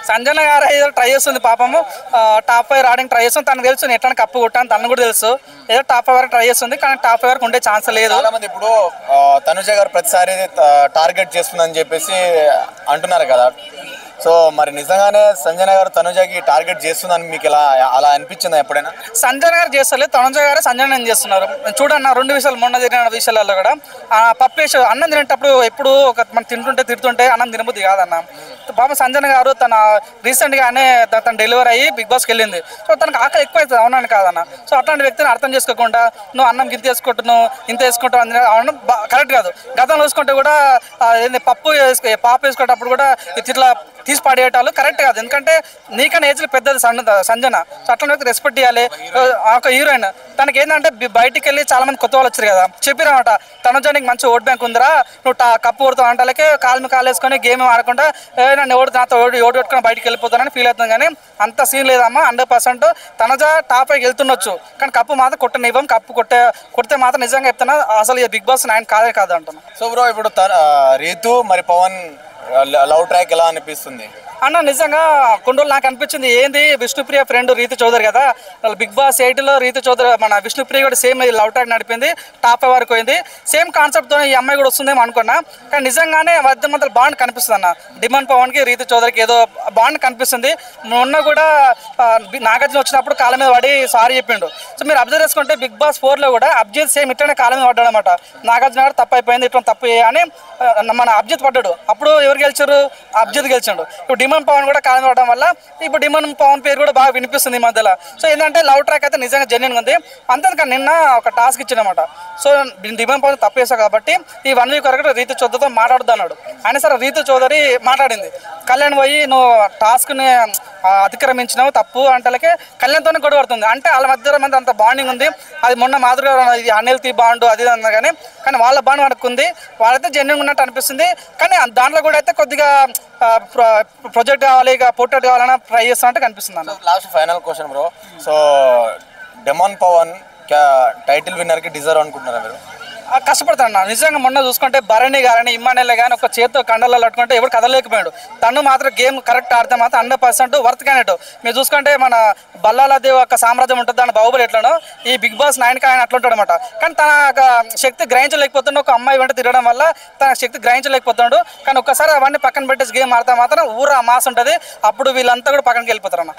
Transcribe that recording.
సంజన గారు ఏదో ట్రై చేస్తుంది పాపము, టాప్ 5 రావడానికి ట్రై చేస్తుంది. తనకు తెలుసు ఎట్లా కప్పు కొట్టాను, తను కూడా తెలుసు. ఏదో టాప్ 5 వరకు ట్రై చేస్తుంది, కానీ టాప్ 5 వరకు ఉండే ఛాన్స్ లేదు. చాలా మంది ఇప్పుడు తనుజ గారు ప్రతిసారి టార్గెట్ చేస్తుందని చెప్పేసి అంటున్నారు కదా. సో మరి నిజంగానే సంజన గారు తనుజకి టార్గెట్ చేస్తుందని మీకు అలా అనిపించిందా ఎప్పుడైనా? సంజన గారు చేస్తలేదు, తనుజ గారు సంజన చేస్తున్నారు. చూడన్న 2 విషయాలు మొన్న జరిగిన విషయాలలో కూడా పప్పు వేసి అన్నం తినేటప్పుడు ఎప్పుడు ఒక మనం తిడుతుంటే అన్నం తినబుద్ది కాదన్న. పాపం సంజన గారు తన రీసెంట్గానే తన డెలివరీ అయ్యి బిగ్ బాస్కి వెళ్ళింది. సో తనకు ఆకలి ఎక్కువ అవుతుంది, అవునని కాదన్న. సో అట్లాంటి వ్యక్తిని అర్థం చేసుకోకుండా నువ్వు అన్నం గింత వేసుకుంటున్నావు ఇంత వేసుకుంటావు అని అనడం కరెక్ట్ కాదు. గతంలో చూసుకుంటే కూడా పాప వేసుకునేటప్పుడు కూడా ఇట్లా తీసి పడేయటాలు కరెక్ట్ కాదు. ఎందుకంటే నీకన్నా ఏజ్లో పెద్దది సంజన. సో అట్లా వ్యక్తి రెస్పెక్ట్ ఇవ్వాలి. ఒక హీరోయిన్ తనకి ఏంటంటే బయటికి వెళ్ళి చాలా మంది కొత్త వాళ్ళు వచ్చారు కదా, చెప్పిరన్నమాట తనుజానికి మంచి ఓట్ బ్యాంక్ ఉందిరా, నువ్వు కప్పు కొడతావు అంటాలకే కాలు వేసుకొని గేమ్ ఆడకుండా నన్ను నాతో ఓడి పెట్టుకొని బయటికి వెళ్ళిపోతానని ఫీల్ అవుతుంది. కానీ అంత సీన్ లేదమ్మా. 100% తనుజ టాప్ 5 వెళ్తుండొచ్చు, కానీ కప్పు మాత్రం కొట్టనివ్వం. కప్పు కొడితే మాత్రం నిజంగా చెప్తున్నా అసలు బిగ్ బాస్ 9 కాదు అంటున్నా. సో బ్రో ఇప్పుడు రీతు మరి పవన్ లవ్ ట్రాక్ ఎలా అనిపిస్తుంది అన్న? నిజంగా కొన్ని రోజులు నాకు అనిపించింది ఏంది విష్ణుప్రియ ఫ్రెండ్ రీతు చౌదరి కదా, బిగ్ బాస్ 8లో రీతు చౌదరి మన విష్ణుప్రియ కూడా సేమ్ లవ్ ట్రాక్ నడిపింది, టాప్ 5 వరకు పోయింది. సేమ్ కాన్సెప్ట్తో ఈ అమ్మాయి కూడా వస్తుందేమో అనుకున్నా, కానీ నిజంగానే మధ్య మధ్యలో బాండ్ కనిపిస్తుంది అన్న. డిమాండ్ పవన్కి రీతు చౌదరికి ఏదో బాండ్ కనిపిస్తుంది. మొన్న కూడా నాగార్జున వచ్చినప్పుడు కాళ్ళ మీద పడి సారీ చెప్పిండు. సో మీరు అబ్జర్వ్ చేసుకుంటే బిగ్ బాస్ 4లో కూడా అభిజిత్ సేమ్ ఇట్లనే కాళ్ళ మీద పడ్డాడు అనమాట. నాగార్జున గారు తప్పు అయిపోయింది, ఇట్లా తప్పు అని మన అభిజిత్ పడ్డాడు. అప్పుడు ఎవరు గెలిచారు? అభిజిత్ గెలిచాడు. ఇప్పుడు డిమాండ్ పవన్ కూడా కాలం అవడం వల్ల ఇప్పుడు డిమాండ్ పవన్ పేరు కూడా బాగా వినిపిస్తుంది ఈ మధ్యలో. సో ఏంటంటే లవ్ ట్రాక్ అయితే నిజంగా జెన్యూన్ ఉంది. అంతేకాదు నిన్న ఒక టాస్క్ ఇచ్చిందన్నమాట. సో డిమాండ్ పవన్ తప్పు చేశావు కాబట్టి ఈ 1 వీక్ వరకు రీతు చౌదరితో మాట్లాడద్దు అన్నాడు. అయినా సరే రీతు చౌదరి మాట్లాడింది. కళ్యాణ్ పోయి నువ్వు టాస్క్ని అతిక్రమించినావు తప్పు అంటలకే కళ్యాణ్తోనే గొడవ పడుతుంది. అంటే వాళ్ళ మధ్య అంత బాండింగ్ ఉంది. అది మొన్న మాదిరిగా ఇది అన్హెల్తీ బాండ్ అది అన్నా కానీ వాళ్ళ బాండ్ మనకుంది. వాళ్ళైతే జెన్యూన్ ఉన్నట్టు అనిపిస్తుంది. కానీ దాంట్లో కూడా అయితే కొద్దిగా ప్రొజెక్ట్ కావాలి, ఇక పోర్ట్రేట్ కావాలని ట్రై చేస్తున్నట్టు కనిపిస్తుంది అన్న. Last final question bro. So demand Pavan title విన్నర్కి డిజర్వ్ అనుకుంటున్నారా మీరు? కష్టపడతాడు నిజంగా. మొన్న చూసుకుంటే భరణి గారని ఇమ్మానేలే కానీ ఒక చేతితో కండల్లో పట్టుకుంటే ఎవరు కదలేకపోయాడు. తను మాత్రం గేమ్ కరెక్ట్ ఆడితే మాత్రం 100% వర్త్ క్యాండిడేట్. మీరు చూసుకుంటే మన బల్లాలదేవ్ ఒక సామ్రాజ్యం ఉంటుంది, దాని బాహుబలి ఎట్లనో ఈ బిగ్ బాస్ 9కి ఆయన అట్లా ఉంటాడు అనమాట. కానీ తన శక్తి గ్రహించలేకపోతుండే, ఒక అమ్మాయి వెంట తిరగడం వల్ల తన శక్తి గ్రహించలేకపోతున్నాడు. కానీ ఒక్కసారి అవన్నీ పక్కన పెట్టేసి గేమ్ ఆడితే మాత్రం ఊర మాస్ ఉంటుంది. అప్పుడు వీళ్ళంతా కూడా పక్కనకి వెళ్ళిపోతారు అన్న.